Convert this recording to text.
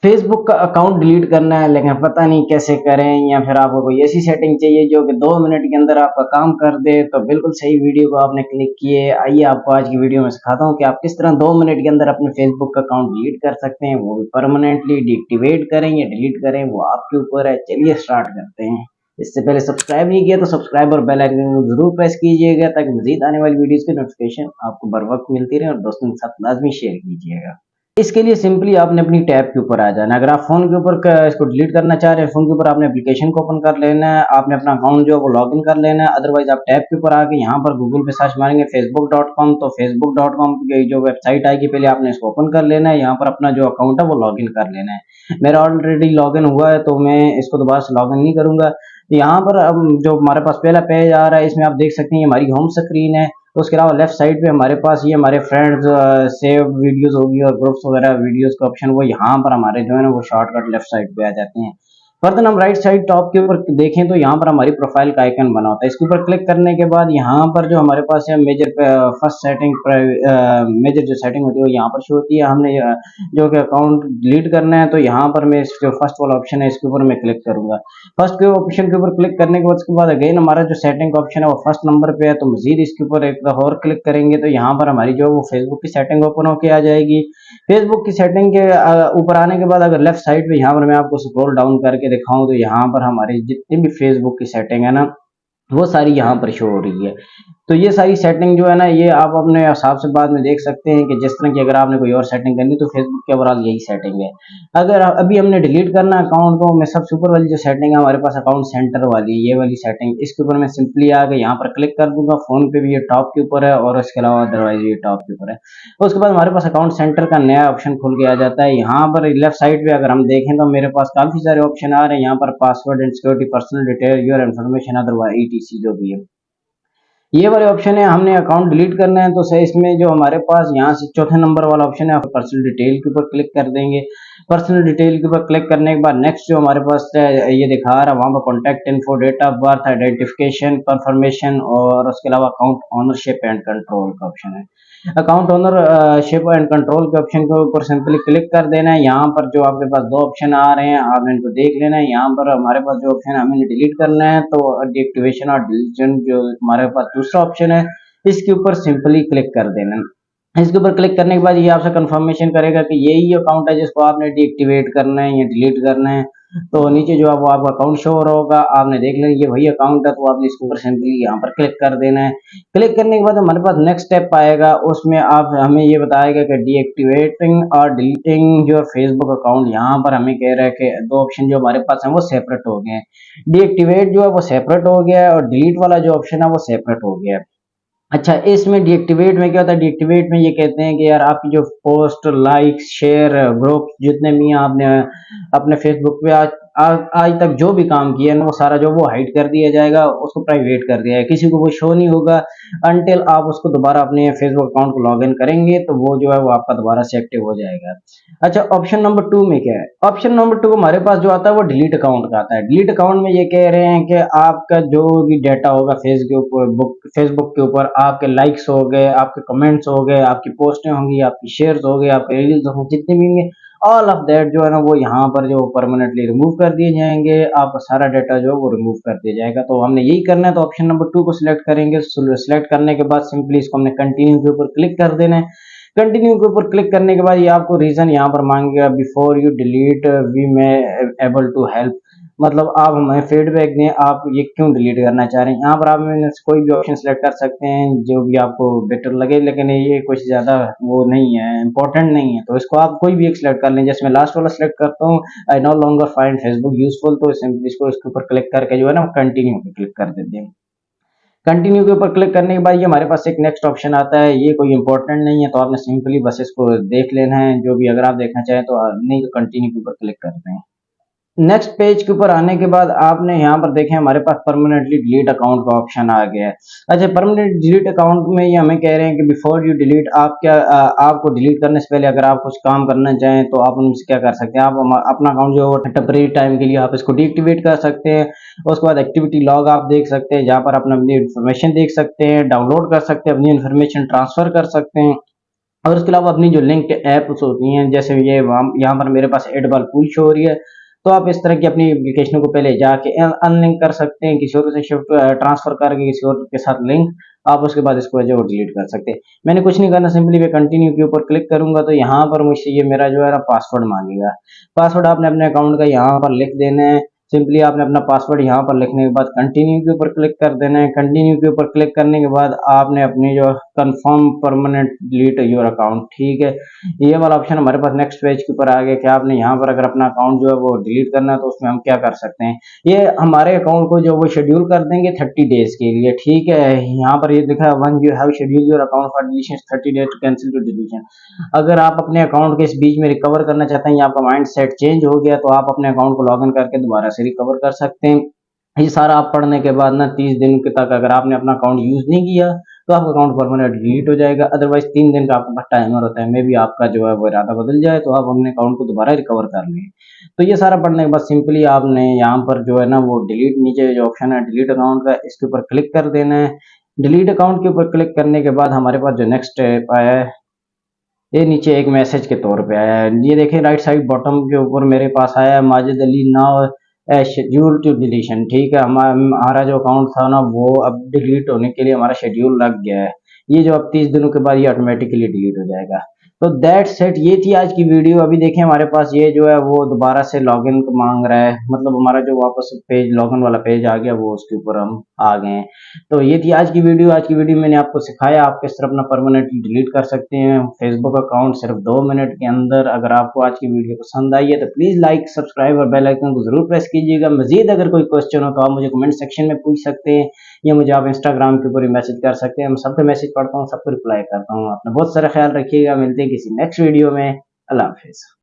Facebook का account delete करना है लेकिन पता नहीं कैसे करें, या फिर आपको कोई ऐसी सेटिंग चाहिए जो कि 2 मिनट के अंदर आपका काम कर दे, तो बिल्कुल सही वीडियो को आपने क्लिक किए। आइए आपको आज की वीडियो में सिखाता हूँ कि आप किस तरह 2 मिनट के अंदर अपने फेसबुक का अकाउंट डिलीट कर सकते हैं, वो भी परमानेंटली। डीएक्टिवेट करें या डिलीट करें वो आपके ऊपर है। चलिए स्टार्ट करते हैं। इससे पहले सब्सक्राइब नहीं किया तो सब्सक्राइब और बेल आइकन को जरूर प्रेस कीजिएगा ताकि मजीद आने वाली वीडियोस की नोटिफिकेशन आपको बर वक्त मिलती रहे, और दोस्तों के साथ लाजमी शेयर कीजिएगा। इसके लिए सिंपली आपने अपनी टैब के ऊपर आ जाना है। अगर आप फ़ोन के ऊपर इसको डिलीट करना चाह रहे हैं, फ़ोन के ऊपर आपने एप्लीकेशन को ओपन कर लेना है, आपने अपना अकाउंट जो है वो लॉगिन कर लेना है। अदरवाइज़ आप टैब के ऊपर आके यहाँ पर गूगल पे सर्च मारेंगे facebook.com, तो facebook.com की जो वेबसाइट आएगी पहले आपने इसको ओपन कर लेना है। यहाँ पर अपना जो अकाउंट है वो लॉगिन कर लेना है। मेरा ऑलरेडी लॉगिन हुआ है तो मैं इसको दोबारा से लॉगिन नहीं करूँगा। यहाँ पर अब जो हमारे पास पहला पेज आ रहा है इसमें आप देख सकते हैं ये हमारी होम स्क्रीन है। तो उसके अलावा लेफ्ट साइड पे हमारे पास ये हमारे फ्रेंड्स सेव वीडियोस होगी और ग्रुप्स वगैरह वीडियोस का ऑप्शन, वो यहाँ पर हमारे जो है ना वो शॉर्टकट लेफ्ट साइड पे आ जाते हैं। फर्दर हम राइट साइड टॉप के ऊपर देखें तो यहाँ पर हमारी प्रोफाइल का आइकन बना होता है। इसके ऊपर क्लिक करने के बाद यहाँ पर जो हमारे पास है मेजर फर्स्ट सेटिंग, मेजर जो सेटिंग होती है वो यहाँ पर शो होती है। हमने जो कि अकाउंट डिलीट करना है तो यहाँ पर मैं जो फर्स्ट वाला ऑप्शन है इसके ऊपर मैं क्लिक करूंगा। फर्स्ट के ऑप्शन के ऊपर क्लिक करने के बाद उसके बाद अगेन हमारा जो सेटिंग का ऑप्शन है वो फर्स्ट नंबर पे है, तो मजीद इसके ऊपर एक दफा और क्लिक करेंगे तो यहाँ पर हमारी जो वो फेसबुक की सेटिंग ओपन होके आ जाएगी। फेसबुक की सेटिंग के ऊपर आने के बाद अगर लेफ्ट साइड पे यहाँ पर मैं आपको स्क्रॉल डाउन करके दिखाऊं तो यहाँ पर हमारी जितनी भी फेसबुक की सेटिंग है ना वो सारी यहाँ पर शो हो रही है। तो ये सारी सेटिंग जो है ना ये आप अपने हिसाब से बाद में देख सकते हैं कि जिस तरह की अगर आपने कोई और सेटिंग करनी तो फेसबुक के ओवरऑल यही सेटिंग है। अगर अभी हमने डिलीट करना अकाउंट तो मैं सबसे ऊपर वाली जो सेटिंग है हमारे पास अकाउंट सेंटर वाली, ये वाली सेटिंग, इसके ऊपर मैं सिंपली आके यहाँ पर क्लिक कर दूंगा। फोन पे भी ये टॉप के ऊपर है और इसके अलावा अदरवाइज ये टॉप के ऊपर है। उसके बाद हमारे पास अकाउंट सेंटर का नया ऑप्शन खुल के आ जाता है। यहाँ पर लेफ्ट साइड पे अगर हम देखें तो मेरे पास काफी सारे ऑप्शन आ रहे हैं। यहाँ पर password and security, personal detail, your information, otherwise etc जो भी है ये वाले ऑप्शन है। हमने अकाउंट डिलीट करना है तो सही इसमें जो हमारे पास यहाँ से चौथे नंबर वाला ऑप्शन है पर्सनल डिटेल के ऊपर क्लिक कर देंगे। पर्सनल डिटेल के ऊपर क्लिक करने के बाद नेक्स्ट जो हमारे पास ये दिखा रहा है वहाँ पर contact info, date of birth, identification, confirmation और उसके अलावा अकाउंट ओनरशिप एंड कंट्रोल का ऑप्शन है। अकाउंट ओनरशिप एंड कंट्रोल के ऑप्शन के ऊपर सिंपली क्लिक कर देना है। यहाँ पर जो आपके पास दो ऑप्शन आ रहे हैं आपने इनको देख लेना है। यहाँ पर हमारे पास जो ऑप्शन हमें डिलीट करना है तो डीएक्टिवेशन और डिलीशन जो हमारे पास दूसरा ऑप्शन है इसके ऊपर सिंपली क्लिक कर देना है। इसके ऊपर क्लिक करने के बाद ये आपसे कंफर्मेशन करेगा कि यही अकाउंट है जिसको आपने डीएक्टिवेट करना है या डिलीट करना है। तो नीचे जो है वो आपका अकाउंट शो हो रहा होगा, आपने देख लिया ये वही अकाउंट है तो आपने इसके ऊपर सिंपली यहाँ पर क्लिक कर देना है। क्लिक करने के बाद हमारे पास नेक्स्ट स्टेप आएगा, उसमें आप हमें ये बताएगा कि डीएक्टिवेटिंग और डिलीटिंग योर फेसबुक अकाउंट। यहाँ पर हमें कह रहा है कि दो ऑप्शन जो हमारे पास है वो सेपरेट हो गए हैं। डीएक्टिवेट जो है वो सेपरेट हो गया है और डिलीट वाला जो ऑप्शन है वो सेपरेट हो गया है। अच्छा, इसमें डीएक्टिवेट में क्या होता है, डीएक्टिवेट में ये कहते हैं कि यार आपकी जो पोस्ट, लाइक्स, शेयर, ग्रुप जितने भी आपने अपने फेसबुक पे आज तक जो भी काम किया है ना वो सारा जो वो हाइड कर दिया जाएगा, उसको प्राइवेट कर दिया है, किसी को वो शो नहीं होगा अनटिल आप उसको दोबारा अपने फेसबुक अकाउंट को लॉग इन करेंगे तो वो जो है वो आपका दोबारा से एक्टिव हो जाएगा। अच्छा, ऑप्शन नंबर 2 में क्या है, ऑप्शन नंबर 2 हमारे पास जो आता है वो डिलीट अकाउंट का आता है। डिलीट अकाउंट में ये कह रहे हैं कि आपका जो भी डाटा होगा फेसबुक के ऊपर, आपके लाइक्स हो गए, आपके कमेंट्स हो गए, आपकी पोस्टें होंगी, आपकी शेयर्स हो गए, आपके रील्स होंगे, जितने भी होंगे ऑल ऑफ दैट जो है ना वो यहाँ पर जो परमानेंटली रिमूव कर दिए जाएंगे। आपका सारा डाटा जो है वो रिमूव कर दिया जाएगा। तो हमने यही करना है तो ऑप्शन नंबर 2 को सिलेक्ट करेंगे। सिलेक्ट करने के बाद सिंपली इसको हमने कंटिन्यू के ऊपर क्लिक कर देना है। कंटिन्यू के ऊपर क्लिक करने के बाद ये आपको रीजन यहाँ पर मांगेगा, before you delete we may able to help, मतलब आप हमें फीडबैक दें आप ये क्यों डिलीट करना चाह रहे हैं। यहाँ पर आप कोई भी ऑप्शन सेलेक्ट कर सकते हैं जो भी आपको बेटर लगे, लेकिन ये कुछ ज्यादा वो नहीं है, इंपॉर्टेंट नहीं है, तो इसको आप कोई भी एक सिलेक्ट कर लें। जैसे मैं लास्ट वाला सिलेक्ट करता हूँ, I know longer find Facebook useful, तो सिंपली इसको इसके ऊपर क्लिक करके जो है ना कंटिन्यू पे क्लिक कर देते हैं। कंटिन्यू के ऊपर क्लिक करने के बाद ये हमारे पास एक नेक्स्ट ऑप्शन आता है, ये कोई इंपॉर्टेंट नहीं है तो आपने सिंपली बस इसको देख लेना है, जो भी अगर आप देखना चाहें तो, नहीं तो कंटिन्यू के ऊपर क्लिक करते हैं। नेक्स्ट पेज के ऊपर आने के बाद आपने यहाँ पर देखें हमारे पास परमानेंटली डिलीट अकाउंट का ऑप्शन आ गया है। अच्छा, परमानेंट डिलीट अकाउंट में ये हमें कह रहे हैं कि बिफोर यू डिलीट, आप क्या आपको डिलीट करने से पहले अगर आप कुछ काम करना चाहें तो आप उनसे क्या कर सकते हैं, आप अपना अकाउंट जो है टेम्परेरी टाइम के लिए आप इसको डीएक्टिवेट कर सकते हैं। उसके बाद एक्टिविटी लॉग आप देख सकते हैं, जहाँ पर अपना अपनी इन्फॉर्मेशन देख सकते हैं, डाउनलोड कर सकते हैं, अपनी इन्फॉर्मेशन ट्रांसफर कर सकते हैं। और उसके अलावा अपनी जो लिंक ऐप्स होती हैं, जैसे ये यहाँ पर मेरे पास एड बाल पूल शो हो रही है, तो आप इस तरह की अपनी एप्लीकेशन को पहले जाके अनलिंक कर सकते हैं, किसी और से शिफ्ट ट्रांसफर करके किसी और के साथ लिंक, आप उसके बाद इसको जो डिलीट कर सकते हैं। मैंने कुछ नहीं करना, सिंपली मैं कंटिन्यू के ऊपर क्लिक करूंगा तो यहाँ पर मुझसे ये मेरा जो है ना पासवर्ड मांगेगा। पासवर्ड आपने अपने अकाउंट का यहाँ पर लिख देना है। सिंपली आपने अपना पासवर्ड यहाँ पर लिखने के बाद कंटिन्यू के ऊपर क्लिक कर देना है। कंटिन्यू के ऊपर क्लिक करने के बाद आपने अपनी जो confirm permanent delete your account, ठीक है, ये वाला ऑप्शन हमारे पास नेक्स्ट पेज के ऊपर आ गया कि आपने यहाँ पर अगर अपना अकाउंट जो है वो डिलीट करना है तो उसमें हम क्या कर सकते हैं। ये हमारे अकाउंट को जो वो शेड्यूल कर देंगे 30 डेज के लिए, ठीक है। यहाँ पर ये लिखा है one you have schedule your account for deletion 30 days to cancel two deletion. अगर आप अपने अकाउंट के इस बीच में रिकवर करना चाहते हैं या आपका माइंड सेट चेंज हो गया तो आप अपने अकाउंट को लॉग इन करके दोबारा से रिकवर कर सकते हैं। ये सारा आप पढ़ने के बाद ना 30 दिन के तक अगर आपने अपना अकाउंट यूज नहीं किया तो आपका अकाउंट परमानेंट डिलीट हो जाएगा। अदरवाइज 3 दिन का आपके पास टाइमर होता है, मे भी आपका जो है वो इरादा बदल जाए तो आप अपने अकाउंट को दोबारा रिकवर कर लें। तो ये सारा पढ़ने के बाद सिंपली आपने यहाँ पर जो है ना वो डिलीट, नीचे जो ऑप्शन है डिलीट अकाउंट का, इसके ऊपर क्लिक कर देना है। डिलीट अकाउंट के ऊपर क्लिक करने के बाद हमारे पास जो नेक्स्ट स्टेप आया है, ये नीचे एक मैसेज के तौर पे आया है। ये देखें राइट साइड बॉटम के ऊपर मेरे पास आया है Majid Ali now schedule to deletion, ठीक है। हमारा जो अकाउंट था ना वो अब डिलीट होने के लिए हमारा शेड्यूल लग गया है। ये जो अब 30 दिनों के बाद ये ऑटोमेटिकली डिलीट हो जाएगा। तो दैट सेट, ये थी आज की वीडियो। अभी देखें हमारे पास ये जो है वो दोबारा से लॉगिन मांग रहा है, मतलब हमारा जो वापस पेज लॉगिन वाला पेज आ गया वो उसके ऊपर हम आ गए हैं। तो ये थी आज की वीडियो। आज की वीडियो में मैंने आपको सिखाया आप किस तरह अपना परमानेंटली डिलीट कर सकते हैं फेसबुक अकाउंट सिर्फ 2 मिनट के अंदर। अगर आपको आज की वीडियो पसंद आई है तो प्लीज लाइक, सब्सक्राइब और बेल आइकन को जरूर प्रेस कीजिएगा। मजीद अगर कोई क्वेश्चन हो तो आप मुझे कमेंट सेक्शन में पूछ सकते हैं या मुझे आप इंस्टाग्राम के ऊपर मैसेज कर सकते हैं। मैं सबके मैसेज पढ़ता हूँ, सबको रिप्लाई करता हूँ। अपना बहुत सारा ख्याल रखिएगा, मिलते हैं किसी नेक्स्ट वीडियो में। अल्लाह हाफिज।